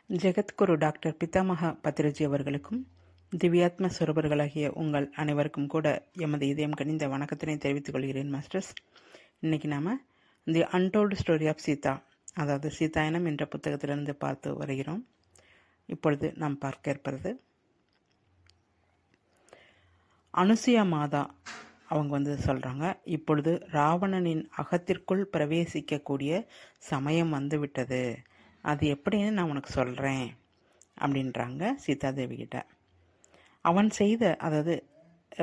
Jagadguru doctor Pitamaha Patriji அவர்களுக்கும் திவ்யாத்ம சுரபர்களாகிய உங்கள் அனைவருக்கும் கூட எமது இதயம் கனிந்த வணக்கத்தினை தெரிவித்துக் கொள்கிறேன் மாஸ்டர்ஸ். இன்னைக்கு நாம the untold story of Sita, அதாவது சீதாயனம் என்ற புத்தகத்திலிருந்து பார்த்து வருகிறோம். இப்பொழுது நாம் பார்க்க இருப்பது அனுசுயா மாதா. அவங்க சொல்றாங்க, இப்பொழுது ராவணனின் அகத்திற்குள் பிரவேசிக்கக்கூடிய சமயம் வந்துவிட்டது. அது எப்படின்னு நான் உனக்கு சொல்கிறேன் அப்படின்றாங்க சீதாதேவி கிட்ட. அதாவது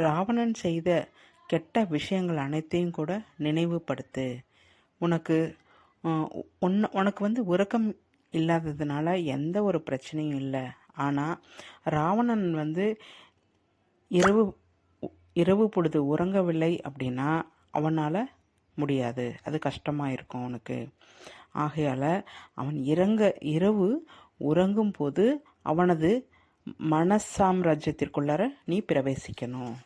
ராவணன் செய்த கெட்ட விஷயங்கள் அனைத்தையும் கூட நினைவுபடுத்து. உனக்கு உறக்கம் இல்லாததுனால எந்த ஒரு பிரச்சனையும் இல்லை. ஆனால் ராவணன் இரவு பொழுது உறங்கவில்லை அப்படின்னா அவனால் முடியாது, அது கஷ்டமாக இருக்கும் அவனுக்கு. ஆகையால் அவன் இரவு உறங்கும் போது அவனது மனசாம்ராஜ்யத்திற்குள்ளார நீ பிரவேசிக்கணும்.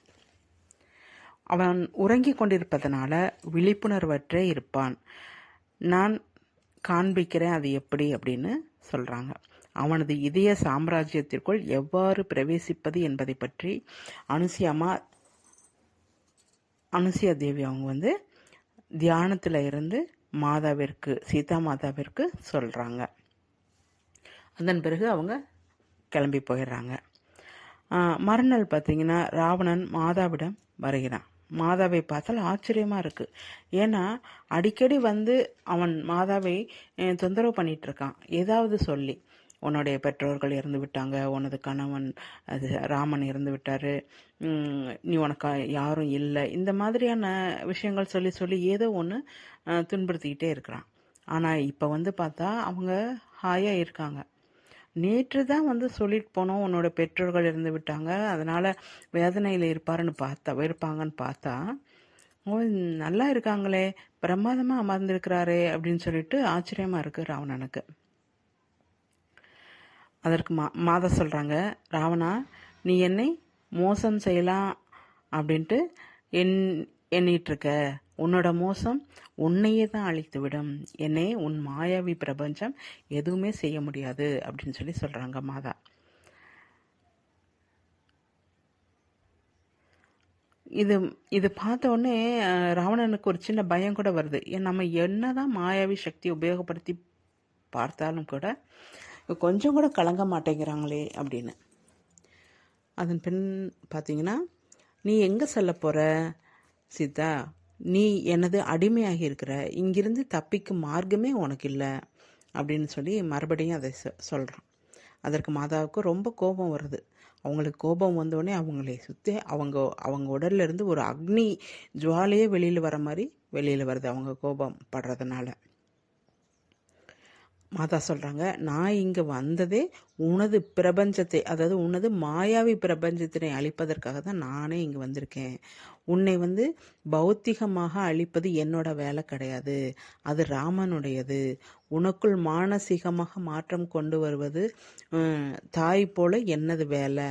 அவன் உறங்கி கொண்டிருப்பதனால விழிப்புணர்வற்றே இருப்பான். நான் காண்பிக்கிறேன் அது எப்படி அப்படின்னு சொல்கிறாங்க. அவனது இதய சாம்ராஜ்யத்திற்குள் எவ்வாறு பிரவேசிப்பது என்பதை பற்றி அனுசுயா தேவி அவங்க தியானத்தில் இருந்து சீதா மாதாவிற்கு சொல்கிறாங்க. அதன் பிறகு அவங்க கிளம்பி போயிடுறாங்க. மறுநாள் பார்த்தீங்கன்னா ராவணன் மாதாவிடம் வருகிறான். மாதாவை பார்த்தால் ஆச்சரியமாக இருக்குது. ஏன்னா அடிக்கடி அவன் மாதாவை தொந்தரவு பண்ணிட்டு இருக்கான். ஏதாவது சொல்லி, உன்னுடைய பெற்றோர்கள் இறந்து விட்டாங்க, உனது கணவன் ராமன் இறந்து விட்டாரு, நீ உனக்கு யாரும் இல்லை, இந்த மாதிரியான விஷயங்கள் சொல்லி சொல்லி ஏதோ ஒன்று துன்புறுத்திக்கிட்டே இருக்கிறான். ஆனால் இப்போ பார்த்தா அவங்க ஹாயாக இருக்காங்க. நேற்று தான் சொல்லிட்டு போனோம், உன்னோட பெற்றோர்கள் இறந்து விட்டாங்க, அதனால் வேதனையில் இருப்பாங்கன்னு பார்த்தா நல்லா இருக்காங்களே, பிரமாதமாக அமர்ந்திருக்கிறாரே அப்படின்னு சொல்லிட்டு ஆச்சரியமாக இருக்குது ராவணனுக்கு. அதற்கு மாதா சொல்கிறாங்க, ராவணா, நீ என்னை மோசம் செய்யலாம் அப்படின்ட்டு எண்ணிட்டுருக்க. உன்னோட மோசம் உன்னையே தான் அழித்துவிடும். என்னை உன் மாயாவி பிரபஞ்சம் எதுவுமே செய்ய முடியாது அப்படின்னு சொல்கிறாங்க மாதா. இது பார்த்த உடனே ராவணனுக்கு ஒரு சின்ன பயம் கூட வருது. நம்ம என்னதான் மாயாவி சக்தி உபயோகப்படுத்தி பார்த்தாலும் கூட கொஞ்சம் கூட கலங்க மாட்டேங்கிறாங்களே அப்படின்னு. அதன் பின் பார்த்தீங்கன்னா, நீ எங்கே செல்ல போகிற சீதா? நீ எனது அடிமையாகி இருக்கிற, இங்கிருந்து தப்பிக்கும் மார்க்கமே உனக்கு இல்லை அப்படின்னு மறுபடியும் அதை சொல்கிறான். அதற்கு மாதாவுக்கு ரொம்ப கோபம் வருது. அவங்களுக்கு கோபம் வந்தோடனே அவங்களை சுற்றி அவங்க உடல்ல இருந்து ஒரு அக்னி ஜுவாலையே வெளியில் வர மாதிரி வெளியில் வருது அவங்க கோபம் படுறதுனால. மாதா சொல்கிறாங்க, நான் இங்கே வந்ததே உனது பிரபஞ்சத்தை, அதாவது உனது மாயாவி பிரபஞ்சத்தினை அழிப்பதற்காக தான் நானே இங்கே வந்திருக்கேன். உன்னை பௌத்திகமாக அழிப்பது என்னோட வேலை கிடையாது, அது ராமனுடையது. உனக்குள் மானசீகமாக மாற்றம் கொண்டு வருவது தாய் போல என்னது வேலை.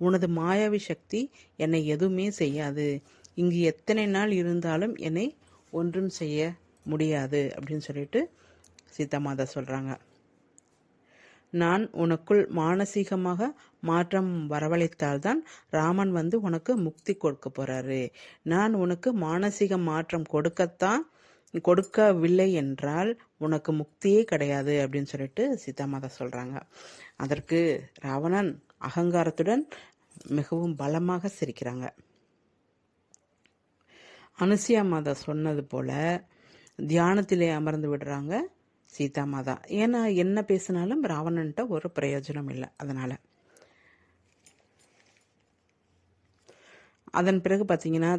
உனது மாயாவி சக்தி என்னை எதுவுமே செய்யாது. இங்கு எத்தனை நாள் இருந்தாலும் என்னை ஒன்றும் செய்ய முடியாது அப்படின்னு சொல்லிட்டு சீதா மாதா சொல்கிறாங்க. நான் உனக்குள் மானசீகமாக மாற்றம் வரவழைத்தால்தான் ராமன் உனக்கு முக்தி கொடுக்க போறாரு. நான் உனக்கு மானசீக மாற்றம் கொடுக்கவில்லை என்றால் உனக்கு முக்தியே கிடையாது அப்படின்னு சொல்லிட்டு சீதா மாதா சொல்றாங்க. அதற்கு ராவணன் அகங்காரத்துடன் மிகவும் பலமாக சிரிக்கிறாங்க. அனுசுயா மாதா சொன்னது போல தியானத்திலே அமர்ந்து விடுறாங்க சீதா மாதா. ஏன்னா என்ன பேசினாலும் ராவணன்ட்ட ஒரு பிரயோஜனம் இல்லை. அதன் பிறகு பார்த்தீங்கன்னா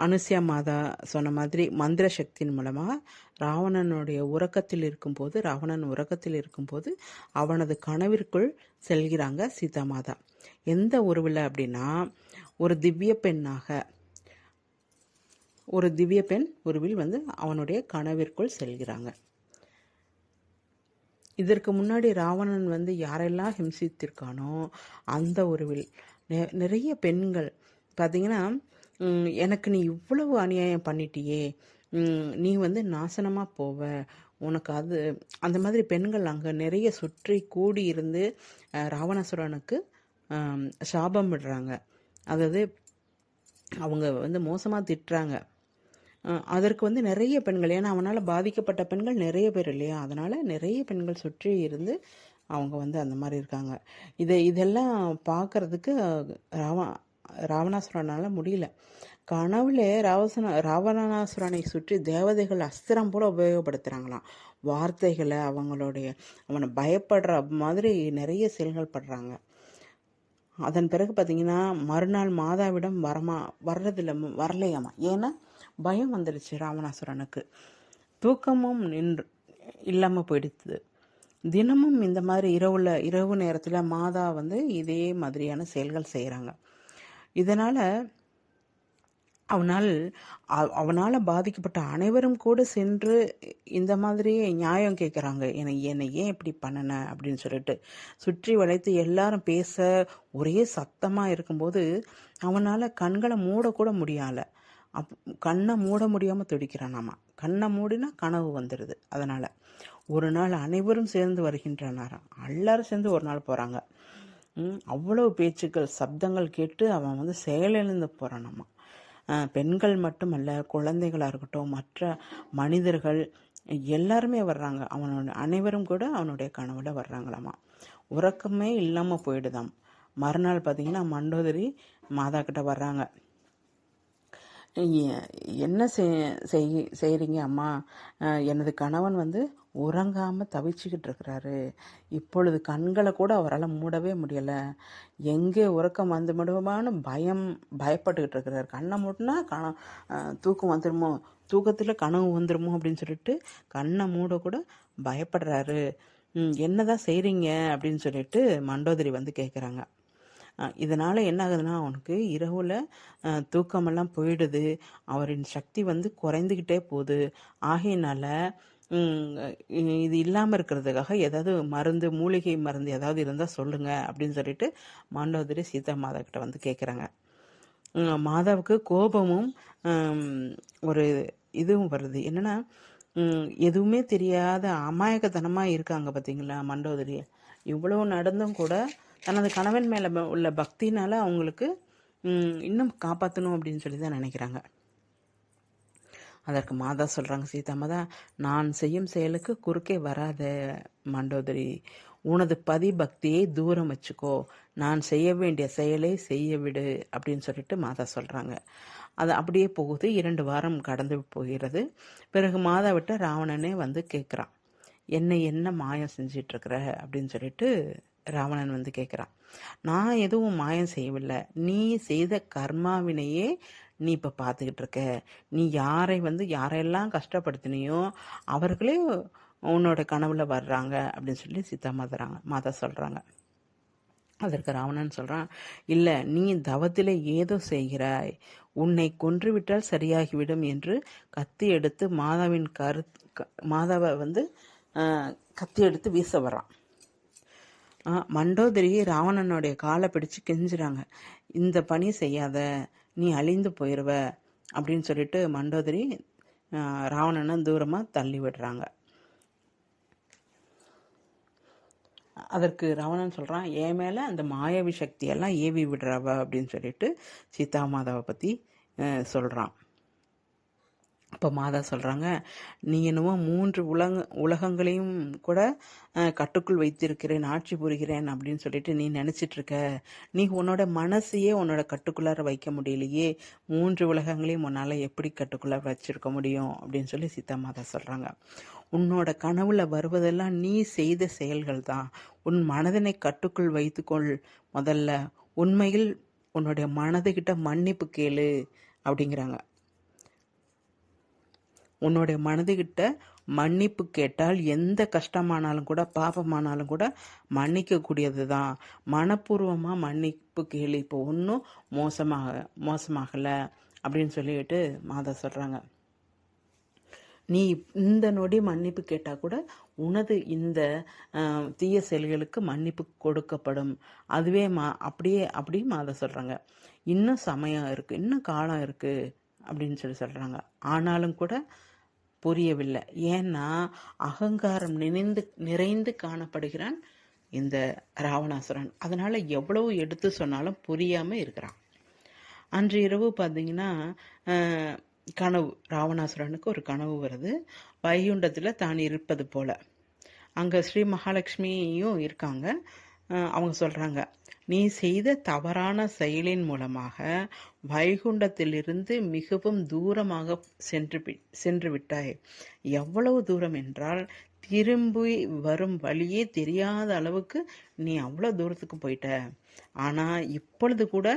அனுசுயா மாதா சொன்ன மாதிரி மந்திர சக்தியின் மூலமாக ராவணன் உறக்கத்தில் இருக்கும்போது அவனது கனவிற்குள் செல்கிறாங்க சீதா மாதா. எந்த உருவில் அப்படின்னா, ஒரு திவ்ய பெண் உருவில் அவனுடைய கனவிற்குள் செல்கிறாங்க. இதற்கு முன்னாடி ராவணன் யாரெல்லாம் ஹிம்சித்திருக்கானோ அந்த உருவில் நிறைய பெண்கள் பார்த்தீங்கன்னா, எனக்கு நீ இவ்வளவு அநியாயம் பண்ணிட்டியே, நீ நாசனமாக போவ, உனக்கு அது அந்த மாதிரி பெண்கள் அங்கே நிறைய சுற்றி கூடி இருந்து ராவணாசுரனுக்கு சாபம் விடுறாங்க. அதாவது அவங்க வந்து மோசமாக திட்டுறாங்க. அதற்கு வந்து நிறைய பெண்கள், ஏன்னா அவனால் பாதிக்கப்பட்ட பெண்கள் நிறைய பேர் இல்லையா, அதனால் நிறைய பெண்கள் சுற்றி இருந்து அவங்க வந்து அந்த மாதிரி இருக்காங்க. இதெல்லாம் பார்க்கறதுக்கு ராவணாசுரனால் முடியல. கனவுல ராவணாசுரனை சுற்றி தேவதைகள் அஸ்திரம் போல உபயோகப்படுத்துகிறாங்களாம். வார்த்தைகளை அவனை பயப்படுற மாதிரி நிறைய செயல்கள் படுறாங்க. அதன் பிறகு பார்த்தீங்கன்னா மறுநாள் மாதாவிடம் வரலையாமா. ஏன்னா பயம் வந்துடுச்சு ராவணாசுரனுக்கு. தூக்கமும் இல்லாமல் போயிடுச்சு. தினமும் இந்த மாதிரி இரவு நேரத்தில் மாதா வந்து இதே மாதிரியான செயல்கள் செய்கிறாங்க. இதனால் அவனால் பாதிக்கப்பட்ட அனைவரும் கூட சென்று இந்த மாதிரி நியாயம் கேட்குறாங்க. என்னை ஏன் இப்படி பண்ணின அப்படின்னு சொல்லிட்டு சுற்றி வளைத்து எல்லாரும் பேச ஒரே சத்தமாக இருக்கும்போது அவனால் கண்களை மூடக்கூட முடியலை. கண்ணை மூட முடியாமல் துடிக்கிறானாமா. கண்ணை மூடினா கனவு வந்துடுது. அதனால் ஒரு நாள் அனைவரும் சேர்ந்து வருகின்றனாராம். எல்லாரும் சேர்ந்து ஒரு நாள் போகிறாங்க. அவ்வளவு பேச்சுக்கள் சப்தங்கள் கேட்டு அவன் வந்து செயலிழந்து போகிறானாமா. பெண்கள் மட்டுமல்ல, குழந்தைகளாக இருக்கட்டும், மற்ற மனிதர்கள் எல்லாருமே வர்றாங்க. அனைவரும் கூட அவனுடைய கனவுல வர்றாங்களாமா. உறக்கமே இல்லாமல் போயிடுதாம். மறுநாள் பார்த்தீங்கன்னா மண்டோதரி மாதா கிட்ட வர்றாங்க. என்ன செய்கிறீங்க அம்மா? எனது கணவன் வந்து உறங்காமல் தவிச்சுக்கிட்டு இருக்கிறாரு. இப்பொழுது கண்களை கூட அவரால் மூடவே முடியலை. எங்கே உறக்கம் வந்து விடுமான்னு பயப்பட்டுக்கிட்டு இருக்கிறாரு. கண்ணை மூடினா தூக்கம் வந்துடுமோ, தூக்கத்தில் கனவு வந்துடுமோ அப்படின்னு சொல்லிட்டு கண்ணை மூட கூட பயப்படுறாரு. என்னதான் செய்கிறீங்க அப்படின்னு சொல்லிட்டு மண்டோதரி வந்து கேட்குறாங்க. இதனால் என்ன ஆகுதுன்னா அவனுக்கு இரவில் தூக்கமெல்லாம் போயிடுது. அவரின் சக்தி வந்து குறைந்துக்கிட்டே போகுது. ஆகையினால இது இல்லாமல் இருக்கிறதுக்காக ஏதாவது மூலிகை மருந்து ஏதாவது இருந்தால் சொல்லுங்க அப்படின்னு சொல்லிட்டு மண்டோதரி சீதா மாதா கிட்ட வந்து கேட்குறாங்க. மாதாவுக்கு கோபமும் ஒரு இதுவும் வருது. என்னன்னா எதுவுமே தெரியாத அமாயகத்தனமாக இருக்காங்க பார்த்தீங்களா மண்டோதரி. இவ்வளோ நடந்தும் கூட தனது கணவன் மேலே உள்ள பக்தினால அவங்களுக்கு இன்னும் காப்பாற்றணும் அப்படின்னு சொல்லி தான் நினைக்கிறாங்க. அதற்கு மாதா சொல்கிறாங்க, சீதா மாதா, நான் செய்யும் செயலுக்கு குறுக்கே வராத மண்டோதரி. உனது பக்தியை தூரம் வச்சுக்கோ. நான் செய்ய வேண்டிய செயலை செய்ய விடு அப்படின்னு சொல்லிட்டு மாதா சொல்கிறாங்க. அது அப்படியே போகுது. 2 வாரம் கடந்து போகிறது. பிறகு மாதாவிட்ட ராவணனே வந்து கேட்குறான், என்ன மாயம் செஞ்சிட்ருக்கிற அப்படின்னு சொல்லிட்டு ராவணன் வந்து கேட்குறான். நான் எதுவும் மாயம் செய்யவில்லை. நீ செய்த கர்மாவினையே நீ இப்போ பார்த்துக்கிட்டு இருக்க. நீ யாரெல்லாம் கஷ்டப்படுத்தினியோ அவர்களே உன்னோட கனவுல வர்றாங்க அப்படின்னு சொல்லி சீதா மாதா சொல்கிறாங்க. அதற்கு ராவணன் சொல்கிறான், இல்லை, நீ தவத்தில் ஏதோ செய்கிறாய். உன்னை கொன்றுவிட்டால் சரியாகிவிடும் என்று கத்தி எடுத்து மாதாவை வந்து கத்தி எடுத்து வீச வர்றான். மண்டோதரி ராவணனுடைய காலை பிடிச்சு கெஞ்சுறாங்க, இந்த பணி செய்யாத, நீ அழிந்து போயிடுவ அப்படின்னு சொல்லிட்டு மண்டோதரி ராவணனை தூரமாக தள்ளி விடுறாங்க. அதற்கு ராவணன் சொல்கிறான், என் மேலே அந்த மாயாவி சக்தியெல்லாம் ஏவி விடுறவ அப்படின்னு சொல்லிட்டு சீதா மாதாவை பற்றி சொல்கிறான். அப்போ மாதா சொல்கிறாங்க, நீ என்னவோ 3 உலகங்களையும் கூட கட்டுக்குள் வைத்திருக்கிறேன், ஆட்சி புரிகிறேன் அப்படின்னு சொல்லிட்டு நீ நினச்சிட்ருக்க. நீ உன்னோட மனசையே உன்னோட கட்டுக்குள்ளார வைக்க முடியலையே, 3 உலகங்களையும் உன்னால் எப்படி கட்டுக்குள்ளார வச்சிருக்க முடியும் அப்படின்னு சொல்லி சீதா மாதா சொல்கிறாங்க. உன்னோட கனவுல வருவதெல்லாம் நீ செய்த செயல்கள் தான். உன் மனதினை கட்டுக்குள் வைத்துக்கொள். முதல்ல உண்மையில் உன்னுடைய மனதுகிட்ட மன்னிப்பு கேளு அப்படிங்கிறாங்க. உன்னுடைய மனதுகிட்ட மன்னிப்பு கேட்டால் எந்த கஷ்டமானாலும் கூட பாபமானாலும் கூட மன்னிக்கக்கூடியது தான். மனப்பூர்வமாக மன்னிப்பு கேளு, இப்போ ஒன்றும் மோசமாகலை அப்படின்னு சொல்லிட்டு மாதா சொல்கிறாங்க. நீ இந்த நொடி மன்னிப்பு கேட்டால் கூட உனது இந்த தீய செயல்களுக்கு மன்னிப்பு கொடுக்கப்படும். அதுவே அப்படியே மாதா சொல்கிறாங்க. இன்னும் சமயம் இருக்குது, இன்னும் காலம் இருக்குது அப்படின்னு சொல்கிறாங்க. ஆனாலும் கூட புரியவில்லை. ஏன்னா அகங்காரம் நிறைந்து காணப்படுகிறான் இந்த ராவணாசுரன். அதனால எவ்வளவு எடுத்து சொன்னாலும் புரியாம இருக்கிறான். அன்று இரவு பார்த்தீங்கன்னா கனவு, ராவணாசுரனுக்கு ஒரு கனவு வருது. வைகுண்டத்தில் தான் இருப்பது போல. அங்கே ஸ்ரீ மகாலட்சுமியும் இருக்காங்க. அவங்க சொல்கிறாங்க, நீ செய்த தவறான செயலின் மூலமாக வைகுண்டத்திலிருந்து மிகவும் தூரமாக சென்று விட்டாய். எவ்வளவு தூரம் என்றால் திரும்பி வரும் வழியே தெரியாத அளவுக்கு நீ அவ்வளோ தூரத்துக்கு போயிட்ட. ஆனால் இப்பொழுது கூட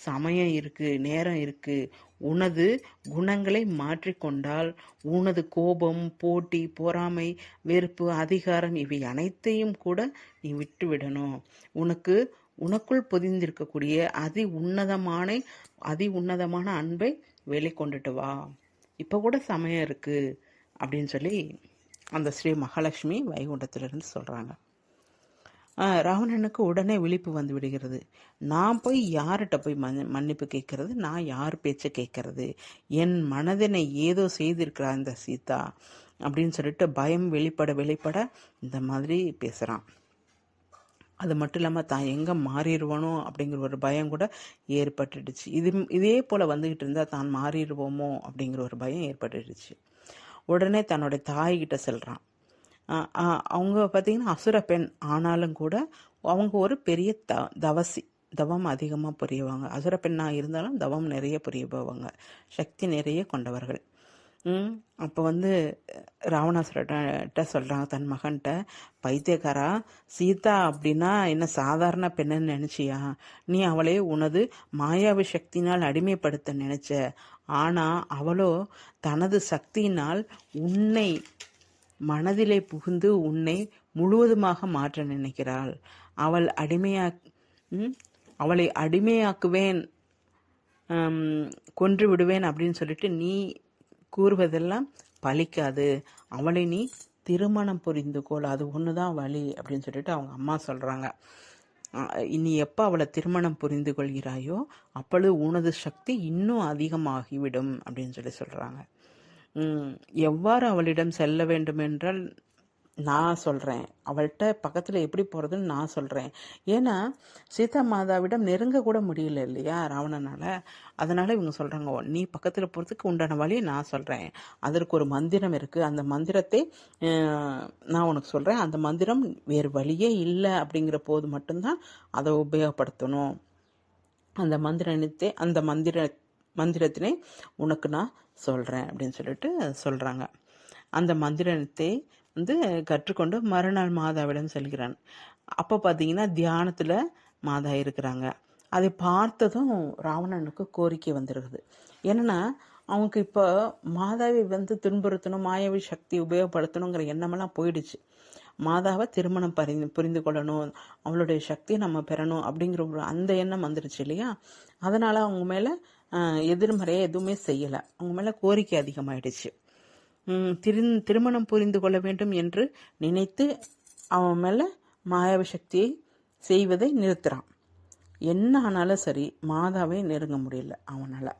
சமயம் இருக்கு, நேரம் இருக்கு. உனது குணங்களை மாற்றிக்கொண்டால் உனது கோபம், போட்டி, பொறாமை, வெறுப்பு, அதிகாரம் இவை அனைத்தையும் கூட நீ விட்டு விடணும். உனக்குள் பொதிந்திருக்கக்கூடிய அதி உன்னதமான அன்பை வெளிக்கொண்டுட்டு வா. இப்போ கூட சமயம் இருக்கு அப்படின்னு சொல்லி அந்த ஸ்ரீ மகாலட்சுமி வைகுண்டத்திலிருந்து சொல்றாங்க. ராவணனுக்கு உடனே விழிப்பு வந்து விடுகிறது. நான் போய் யார்கிட்ட போய் மன்னிப்பு கேட்கறது? நான் யார் பேச்சை கேட்கறது? என் மனதினை ஏதோ செய்திருக்கிறா இந்த சீதா அப்படின்னு சொல்லிட்டு பயம் வெளிப்பட இந்த மாதிரி பேசுறான். அது மட்டும் இல்லாமல் தான் எங்கே மாறிடுவானோ அப்படிங்கிற ஒரு பயம் கூட ஏற்பட்டுடுச்சு. இதே போல் வந்துக்கிட்டு இருந்தால் தான் மாறிடுவோமோ அப்படிங்கிற ஒரு பயம் ஏற்பட்டுடுச்சு. உடனே தன்னோட தாய்கிட்ட செல்றான். அவங்க பார்த்தீங்கன்னா அசுர பெண் ஆனாலும் கூட அவங்க ஒரு பெரிய தவசி, தவம் அதிகமாக புரியவாங்க. அசுர பெண்ணாக இருந்தாலும் தவம் நிறைய புரியபவங்க, சக்தி நிறைய கொண்டவர்கள். அப்போ ராவணாசுரட்ட சொல்கிறாங்க தன் மகன்கிட்ட, பைத்தியக்காரா, சீதா அப்படின்னா என்ன சாதாரண பெண்ணுன்னு நினச்சியா? நீ அவளை உனது மாயாவி சக்தியினால் அடிமைப்படுத்த நினைச்ச. ஆனால் அவளோ தனது சக்தியினால் உன்னை மனதிலே புகுந்து உன்னை முழுவதுமாக மாற்ற நினைக்கிறாள். அவளை அடிமையாக்குவேன், கொன்று விடுவேன் அப்படின்னு சொல்லிட்டு நீ கூறுவதெல்லாம் பலிக்காது. அவளை நீ திருமணம் புரிந்துகொள், அது ஒண்ணுதான் வழி அப்படின்னு சொல்லிட்டு அவங்க அம்மா சொல்றாங்க. நீ எப்போ அவளை திருமணம் புரிந்து கொள்கிறாயோ அப்பொழுது உனது சக்தி இன்னும் அதிகமாகிவிடும் அப்படின்னு சொல்லி சொல்றாங்க. எவ்வாறு அவளிடம் செல்ல வேண்டும் என்றால் நான் சொல்கிறேன். அவள்கிட்ட பக்கத்தில் எப்படி போகிறதுன்னு நான் சொல்கிறேன். ஏன்னா சீதா மாதாவிடம் நெருங்க கூட முடியல இல்லையா ராவணனால். அதனால் இவங்க சொல்கிறாங்க, நீ பக்கத்தில் போகிறதுக்கு உண்டான வழியை நான் சொல்கிறேன். அதற்கு ஒரு மந்திரம் இருக்குது. அந்த மந்திரத்தை நான் உனக்கு சொல்கிறேன். அந்த மந்திரம் வேறு வழியே இல்லை அப்படிங்கிற போது மட்டும்தான் அதை உபயோகப்படுத்தணும். அந்த மந்திரத்தினை உனக்கு நான் சொல்கிறேன் அப்படின்னு சொல்லிட்டு சொல்கிறாங்க. அந்த மந்திரத்தை கற்றுக்கொண்டு மறுநாள் மாதாவிடம் செல்கிறான். அப்போ பார்த்தீங்கன்னா தியானத்தில் மாதா இருக்கிறாங்க. அதை பார்த்ததும் ராவணனுக்கு கோரிக்கை வந்துருக்குது. என்னன்னா அவனுக்கு இப்போ மாதாவை துன்புறுத்தணும், மாயாவி சக்தி உபயோகப்படுத்தணுங்கிற எண்ணமெல்லாம் போயிடுச்சு. மாதாவை திருமணம் புரிந்து கொள்ளணும், அவளுடைய சக்தியை நம்ம பெறணும் அப்படிங்கிற ஒரு அந்த எண்ணம் வந்துருச்சு இல்லையா. அதனால அவங்க மேலே எதிர்மறையாக எதுவுமே செய்யலை. அவங்க மேலே கோரிக்கை அதிகமாயிடுச்சு. திருமணம் புரிந்து கொள்ள வேண்டும் என்று நினைத்து அவன் மேலே மாயாவி சக்தியை செய்வதை நிறுத்துறான். என்ன ஆனாலும் சரி மாதாவை நெருங்க முடியல அவனால்.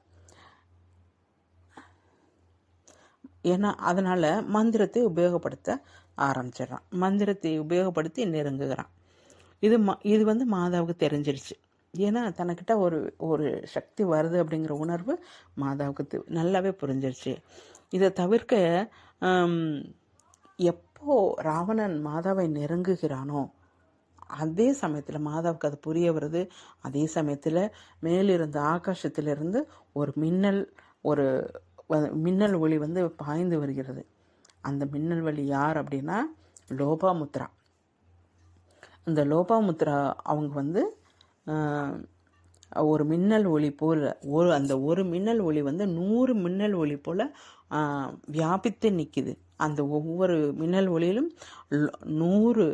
ஏன்னா அதனால மந்திரத்தை உபயோகப்படுத்த ஆரம்பிச்சிடறான். மந்திரத்தை உபயோகப்படுத்தி நெருங்குகிறான். இது மாதாவுக்கு தெரிஞ்சிருச்சு. ஏன்னா தனக்கிட்ட ஒரு சக்தி வருது அப்படிங்கிற உணர்வு மாதாவுக்கு நல்லாவே புரிஞ்சிருச்சு. இதை தவிர்க்க எப்போ ராவணன் மாதாவை நெருங்குகிறானோ அதே சமயத்தில் மாதாவுக்கு அது புரிய வருது. அதே சமயத்தில் மேலிருந்து ஆகாசத்திலிருந்து ஒரு மின்னல் ஒளி பாய்ந்து வருகிறது. அந்த மின்னல் ஒளி யார் அப்படின்னா லோபாமுத்ரா. அந்த லோபாமுத்ரா அவங்க ஒரு மின்னல் ஒளி போல் அந்த ஒரு மின்னல் ஒளி 100 மின்னல் ஒளி போல் வியாபித்து நிற்கிது. அந்த ஒவ்வொரு மின்னல் ஒளியிலும் 100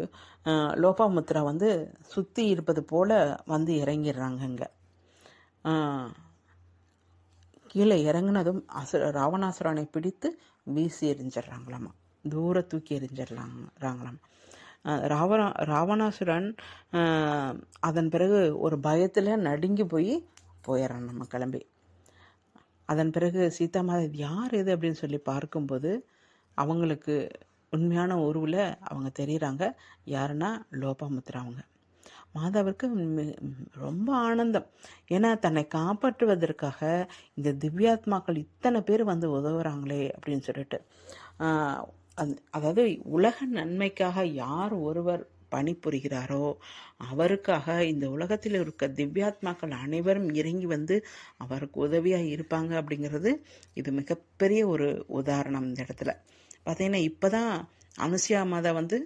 லோபாமுத்ரா சுற்றி இருப்பது போல் இறங்கிடுறாங்க. இங்கே கீழே இறங்கினதும் ராவணாசுரனை பிடித்து வீசி எறிஞ்சிட்றாங்களாமா, தூர தூக்கி எறிஞ்சிடறாங்களாமா. ராவணாசுரன் அதன் பிறகு ஒரு பயத்தில் நடுங்கி போயிடறான் நம்ம கிளம்பி. அதன் பிறகு சீதா மாதா யார் இது அப்படின்னு சொல்லி பார்க்கும்போது அவங்களுக்கு உண்மையான உருவில் அவங்க தெரியுறாங்க. யாருன்னா லோபாமுத்ரா. அவங்க மாதாவிற்கு ரொம்ப ஆனந்தம். ஏன்னா தன்னை காப்பாற்றுவதற்காக இந்த திவ்யாத்மாக்கள் இத்தனை பேர் வந்து உதவுறாங்களே அப்படின்னு சொல்லிட்டு. அதாவது உலக நன்மைக்காக யார் ஒருவர் பணிபுரிகிறாரோ அவருக்காக இந்த உலகத்தில் இருக்க திவ்யாத்மாக்கள் அனைவரும் இறங்கி வந்து அவருக்கு உதவியாக இருப்பாங்க அப்படிங்கிறது இது மிகப்பெரிய ஒரு உதாரணம். இந்த இடத்துல பார்த்தீங்கன்னா இப்போ தான் அனுசியா மாதா வந்து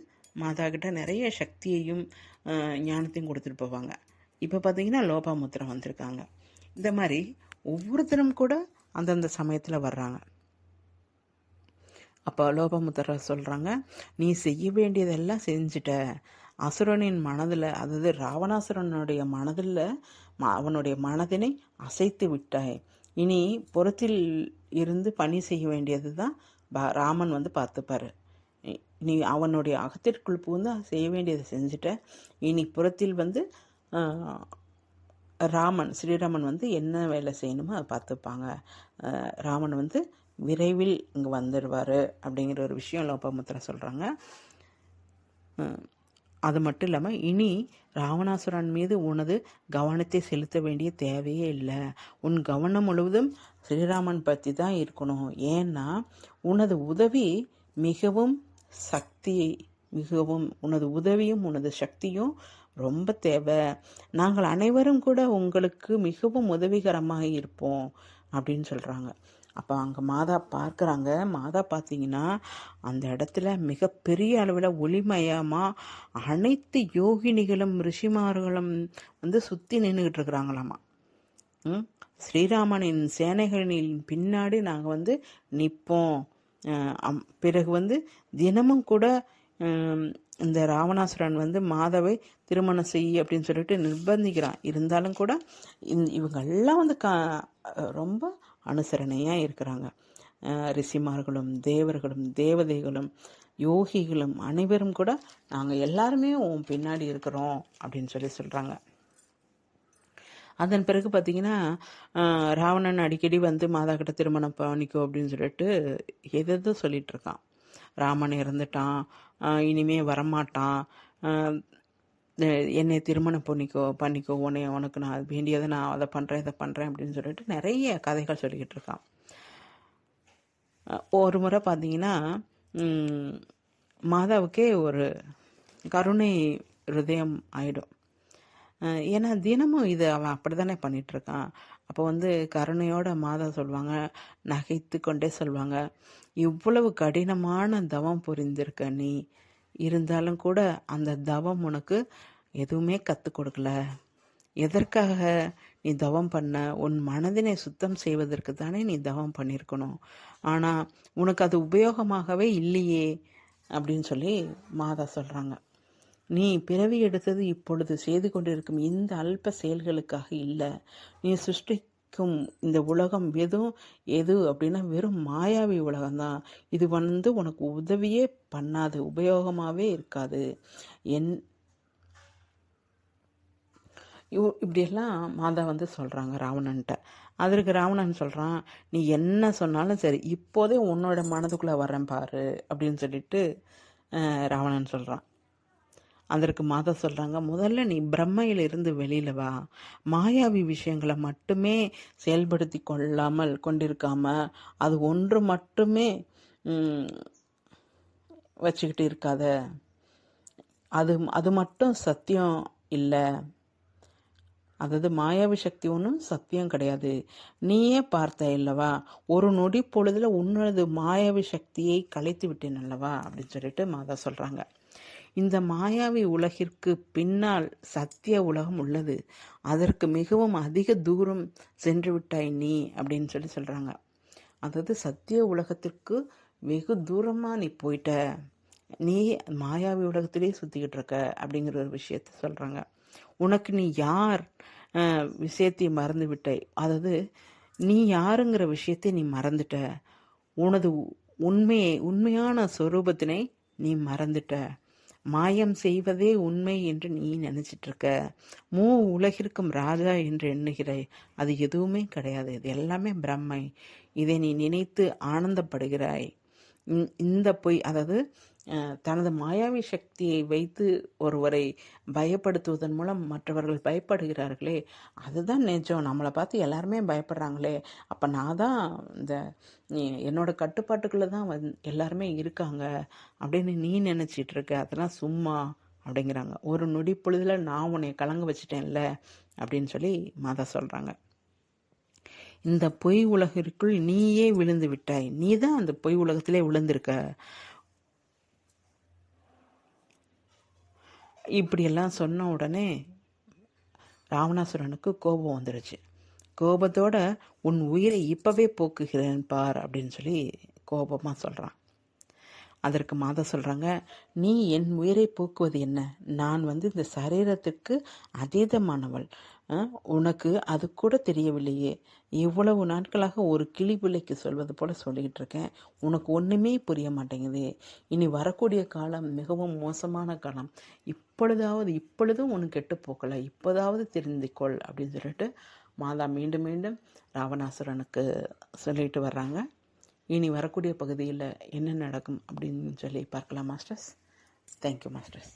மாதா கிட்ட நிறைய சக்தியையும் ஞானத்தையும் கொடுத்துட்டு போவாங்க. இப்போ பார்த்தீங்கன்னா லோபாமுத்ரா வந்திருக்காங்க. இந்த மாதிரி ஒவ்வொருத்தரும் கூட அந்தந்த சமயத்தில் வர்றாங்க. அப்போ லோபாமுத்ரா சொல்கிறாங்க, நீ செய்ய வேண்டியதெல்லாம் செஞ்சுட்ட. அசுரனின் மனதில், அதாவது ராவணாசுரனுடைய மனதில் அவனுடைய மனதினை அசைத்து விட்டாய். இனி புறத்தில் இருந்து பணி செய்ய வேண்டியது தான் ராமன் வந்து பார்த்துப்பாரு. நீ அவனுடைய அகத்திற்குள் புகுந்து செய்ய வேண்டியதை செஞ்சுட்ட. இனி புறத்தில் வந்து ஸ்ரீராமன் வந்து என்ன வேலை செய்யணுமோ அதை பார்த்துப்பாங்க. ராமன் வந்து விரைவில் இங்கே வந்துடுவார் அப்படிங்கிற ஒரு விஷயம் லோபாமுத்ரா சொல்கிறாங்க. அது மட்டும் இல்லாமல் இனி ராவணாசுரன் மீது உனது கவனத்தை செலுத்த வேண்டிய தேவையே இல்லை. உன் கவனம் முழுவதும் ஸ்ரீராமன் பற்றி தான் இருக்கணும். ஏன்னா உனது உதவி மிகவும் உனது உதவியும் உனது சக்தியும் ரொம்ப தேவை. நாங்கள் அனைவரும் கூட உங்களுக்கு மிகவும் உதவிகரமாக இருப்போம் அப்படின்னு சொல்கிறாங்க. அப்போ அங்கே மாதா பார்க்குறாங்க. மாதா பார்த்தீங்கன்னா அந்த இடத்துல மிகப்பெரிய அளவில் ஒளிமயமாக அனைத்து யோகினிகளும் ரிஷிமார்களும் வந்து சுற்றி நின்றுக்கிட்டு இருக்கிறாங்களாமா. ஸ்ரீராமனின் சேனைகளின் பின்னாடி நாங்கள் வந்து நிற்போம். பிறகு வந்து தினமும் கூட இந்த ராவணாசுரன் வந்து மாதாவை திருமணம் செய்ய அப்படின்னு சொல்லிட்டு நிர்பந்திக்கிறான். இருந்தாலும் கூட இவங்கெல்லாம் வந்து ரொம்ப அனுசரணையாக இருக்கிறாங்க. ரிஷிமார்களும் தேவர்களும் தேவதைகளும் யோகிகளும் அனைவரும் கூட நாங்கள் எல்லாருமே உன் பின்னாடி இருக்கிறோம் அப்படின்னு சொல்கிறாங்க. அதன் பிறகு பார்த்தீங்கன்னா ராவணன் அடிக்கடி வந்து மாதா கிட்ட திருமணம் பண்ணிக்கோ அப்படின்னு சொல்லிட்டு எதோ சொல்லிட்டு இருக்கான். ராமன் இறந்துட்டான், இனிமே வரமாட்டான், என்னை திருமணம் பண்ணிக்கோ உனக்கு நான் வேண்டியதை நான் அதை பண்ணுறேன் இதை பண்ணுறேன் அப்படின்னு சொல்லிட்டு நிறைய கதைகள் சொல்லிக்கிட்டு இருக்கான். ஒரு முறை பார்த்தீங்கன்னா மாதாவுக்கே ஒரு கருணை ஹிருதயம் ஆயிடும். ஏன்னா தினமும் இது அவன் அப்படி தானே பண்ணிகிட்ருக்கான். அப்போ வந்து கருணையோட மாதா சொல்லுவாங்க, நகைத்து கொண்டே சொல்லுவாங்க, இவ்வளவு கடினமான தவம் புரிந்திருக்க நீ, இருந்தாலும் கூட அந்த தவம் உனக்கு எதுவுமே கற்றுக் கொடுக்கல. எதற்காக நீ தவம் பண்ண? உன் மனதினை சுத்தம் செய்வதற்கு தானே நீ தவம் பண்ணியிருக்கணும். ஆனால் உனக்கு அது உபயோகமாகவே இல்லையே அப்படின்னு சொல்லி மாதா சொல்கிறாங்க. நீ பிறவி எடுத்தது இப்பொழுது செய்து கொண்டிருக்கும் இந்த அல்ப செயல்களுக்காக இல்லை. நீ சிருஷ்டிக்கும் இந்த உலகம் எது அப்படின்னா வெறும் மாயாவி உலகம்தான். இது வந்து உனக்கு உதவியே பண்ணாது, உபயோகமாகவே இருக்காது. இப்படியெல்லாம் மாதா வந்து சொல்கிறாங்க ராவணன்ட்ட. அதற்கு ராவணன் சொல்கிறான், நீ என்ன சொன்னாலும் சரி, இப்போதே உன்னோட மனதுக்குள்ளே வரேன் பாரு அப்படின்னு சொல்லிட்டு ராவணன் சொல்கிறான். அதற்கு மாதா சொல்கிறாங்க, முதல்ல நீ பிரம்மையிலிருந்து வெளியில் வா. மாயாவி விஷயங்களை மட்டுமே செயல்படுத்தி கொண்டிருக்காம அது ஒன்று மட்டுமே வச்சுக்கிட்டு இருக்காத. அது மட்டும் சத்தியம் இல்லை. அதாவது மாயாவி சக்தி ஒன்றும் சத்தியம் கிடையாது. நீயே பார்த்த இல்லவா, ஒரு நொடி பொழுதுல உன்னது மாயாவி சக்தியை கலைத்து விட்டேன் அல்லவா அப்படின்னு சொல்லிட்டு மாதா சொல்கிறாங்க. இந்த மாயாவி உலகிற்கு பின்னால் சத்திய உலகம் உள்ளது. அதற்கு மிகவும் அதிக தூரம் சென்று விட்டாய் நீ அப்படின்னு சொல்கிறாங்க. அதாவது சத்திய உலகத்திற்கு வெகு தூரமாக நீ போயிட்ட, நீ மாயாவி உலகத்திலே சுற்றிக்கிட்டு இருக்க அப்படிங்கிற ஒரு விஷயத்த சொல்கிறாங்க. உனக்கு நீ யார் விஷயத்தை மறந்து விட்டாய். அதாவது நீ யாருங்கிற விஷயத்தை நீ மறந்துட்ட. உனது உண்மையான சொரூபத்தினை நீ மறந்துட்ட. மாயம் செய்வதே உண்மை என்று நீ நினைச்சிட்டு இருக்க. உலகிற்கும் ராஜா என்று எண்ணுகிறாய். அது எதுவுமே கிடையாது. இது எல்லாமே பிரம்மை. இதை நீ நினைத்து ஆனந்தப்படுகிறாய். இந்த பொய், அதாவது தனது மாயாவி சக்தியை வைத்து ஒருவரை பயப்படுத்துவதன் மூலம் மற்றவர்கள் பயப்படுகிறார்களே, அதுதான் நிஜம். நம்மளை பார்த்து எல்லாருமே பயப்படுறாங்களே, அப்போ நான் தான் இந்த என்னோட கட்டுப்பாட்டுக்குள்ளே தான் எல்லாருமே இருக்காங்க அப்படின்னு நீ நினச்சிட்டு இருக்க, அதெல்லாம் சும்மா அப்படிங்கிறாங்க. ஒரு நொடி பொழுதில் நான் உன்னை கலங்க வச்சிட்டேன்ல அப்படின்னு சொல்லி மாதா சொல்கிறாங்க. இந்த பொய் உலகிற்குள் நீயே விழுந்து விட்டாய், நீ தான் அந்த பொய் உலகத்திலே விழுந்திருக்க. இப்படியெல்லாம் சொன்ன உடனே ராவணாசுரனுக்கு கோபம் வந்துடுச்சு. கோபத்தோட உன் உயிரை இப்பவே போக்குகிறேன் பார் அப்படின்னு சொல்லி கோபமாக சொல்கிறான். அதற்கு மாதா சொல்கிறாங்க, நீ என் உயிரை போக்குவது என்ன? நான் இந்த சரீரத்துக்கு அதீதமானவள், உனக்கு அது கூட தெரியவில்லையே. இவ்வளவு நாட்களாக ஒரு கிளி பிள்ளைக்கு சொல்வது போல சொல்லிக்கிட்டு இருக்கேன், உனக்கு ஒன்றுமே புரிய மாட்டேங்குது. இனி வரக்கூடிய காலம் மிகவும் மோசமான காலம். இப்பொழுதும் உனக்கு கெட்டு போக்கலை, இப்போதாவது தெரிந்துக்கொள் அப்படின்னு சொல்லிட்டு மாதா மீண்டும் மீண்டும் ராவணாசுரனுக்கு சொல்லிட்டு வர்றாங்க. இனி வரக்கூடிய பகுதியில் என்ன நடக்கும் அப்படின்னு சொல்லி பார்க்கலாம் மாஸ்டர்ஸ். Thank you masters.